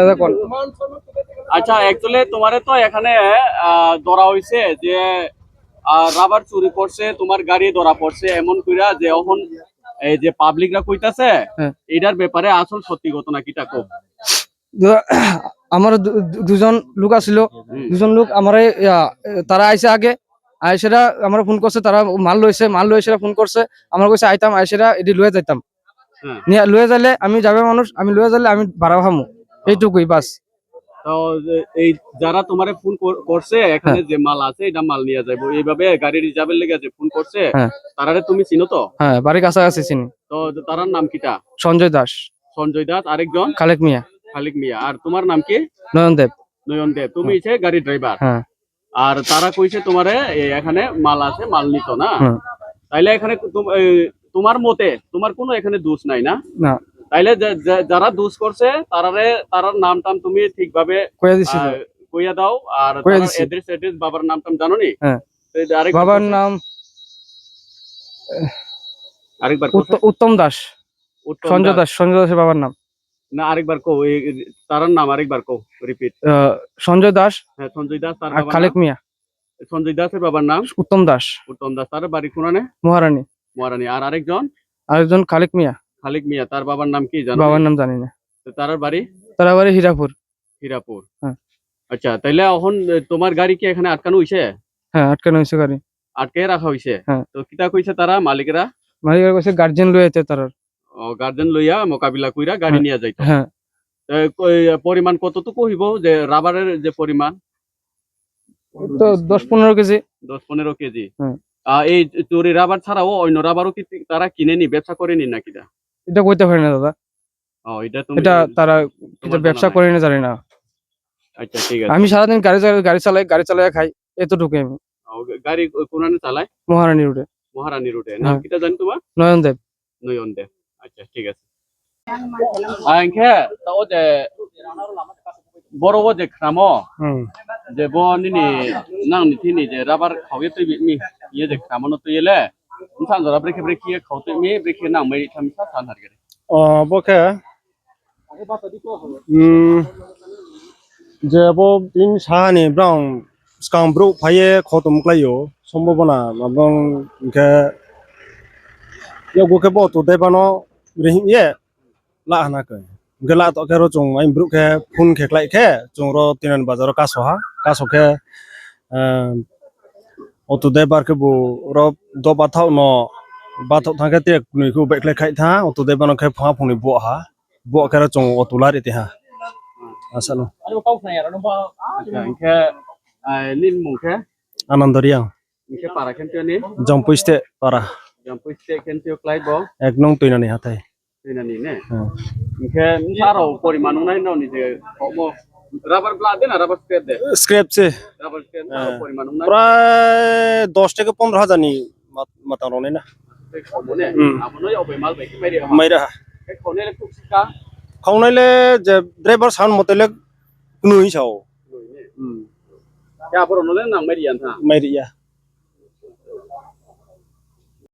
দেখুন আচ্ছা অ্যাকচুয়ালি তোমারে তো এখানে ধরা হইছে যে রাবার চুরি করছে তোমার গাড়ি ধরা পড়ছে এমন কইরা যে এখন এই যে পাবলিকরা কইতাছে এটার ব্যাপারে আসল সত্যি ঘটনা কিটা কো আমার দুজন লোক আসছিল দুজন লোক আমার তারা আইসে আগে আইসেরা আমার ফোন করছে তারা মাল লইছে ফোন করছে আমার কইছে আইতাম আইসেরা এটি লয়ে যাইতাম নিয়ে লয়ে যাইলে আমি যাবে মানুষ আমি লয়ে যাইলে আমি ভাড়া খামু এইটুকুই বাস তো এই যারা তোমারে ফোন করছে এখানে যে মাল আছে এটা মাল নিয়ে যাইবো এইভাবে গাড়ি রিজার্ভের লেগে যে ফোন করছে তারারে তুমি চিনো তো? হ্যাঁ বাড়ির কাছাকাছি চিনি। তো তারার নাম কিটা? সঞ্জয় দাস। সঞ্জয় দাস আরেকজন খালেক মিয়া। খালেক মিয়া। আর তোমার নাম কি? নয়ন দেব। নয়ন দেব। তুমি হচ্ছে গাড়ি ড্রাইভার। হ্যাঁ। আর তারা কইছে তোমারে এখানে মাল আছে মাল নিত না তাইলে এখানে তোমার মতে তোমার কোনো এখানে দোষ নাই না? না। তাইলে যারা দোষ করছে তারার নাম টাম তুমি ঠিকভাবে কইয়া দাও আর এড্রেস বাবার নাম টাম জানো নি? হ্যাঁ। বাবার নাম আরেকবার উত্তম দাস। সঞ্জয় দাসের বাবার নাম না আরেকবার কও তারার নাম আরেকবার কও রিপিট। সঞ্জয় দাস। হ্যাঁ সঞ্জয় দাস। তার বাবা খালেক মিয়া। সঞ্জয় দাসের বাবার নাম উত্তম দাস। উত্তম দাস। তার বাড়ি কোনানে? মহারানী। আর আরেকজন খালেক মিয়া। খালেক মিয়া। তার বাবার নাম কি জানো? বাবার নাম জানি না। তার বাড়ি হীরাপুর। হীরাপুর। আচ্ছা তাইলে এখন তোমার গাড়ি কি এখানে আটকানো হইছে? হ্যাঁ আটকানো হইছে গাড়ি। আটকে রাখা হইছে? তো কিটা কইছে তারা মালিকরা কইছে গার্জিয়ান লইয়াতে তারা। ও গার্জিয়ান লইয়া মোকাবিলা কইরা গাড়ি নিয়ে যাইতো। হ্যাঁ। পরিমাণ কতটুকু হইব যে রাবারের যে পরিমাণ? তো 10-15 কেজি। 10-15 কেজি। এই চুরি রাবার ছাড়াও অন্য রাবারও কি তারা কিনে নি ব্যবসা করে নি নাকি? এটা কইতে পারি না দাদা। এটা তারা ব্যবসা করে না জানি না। আচ্ছা ঠিক আছে। আমি সারাদিন গাড়ি চালাই খাই এতটুকু আমি। গাড়ি কোনানে চালায়? মহারানী রোডে। মহারানী রোডে। নাম কিটা জানি তোমার? নয়ন দেব। নয়ন দেব। আচ্ছা ঠিক আছে। আঙ্কে তাও যে বড় যে খামো যে বনিনি নাংনি থিনি যে রাবার খাওয়ে তুই মি ইয়ে যে খামনো তুই এলে ইনসান জরা ব্রেকে ব্রেকে খাওতে মি ব্রেকে নাং মাই থামসা থান হারগে বকে যে বো তিন সাহানি ব্রাউন স্কাম ব্রু ফাইয়ে খতম ক্লাইও সম্ভাবনা এবং কে ইয়াগো কে বো তো দেবানো রিহিয়ে লা হানাকে gela to ke ro chung ai bruk ke phun ke klai ke chung ro tinan bazar kaso ke otu de bar ke bu ro do bathau no bathau thang ke te nui ku bek le khai tha otu de ban ke pha phuni bo ke ro chung otu lar ite ha asalo ke lin mung ke anandoria ke para ken te ni jampuiste para jampuiste ken te klai bo ek nong tuinani hatai tuinani ne ke saro poriman nai no ni je mo rubber ব্লাড দেন rubber scrap দেন scrap সে rubber scrap পরিমাণ প্রায় 10 থেকে 15 হাজার নি মাতা রনে না খবনে আপনি অবে মাল বাইকি মাইরা এ খনেলে কুসিকা খাওনাইলে যে ড্রাইভার সাউন্ড মতেলে নুই সাও ya বড় নলে নাং মাইরিয়ান থা মাইরিয়া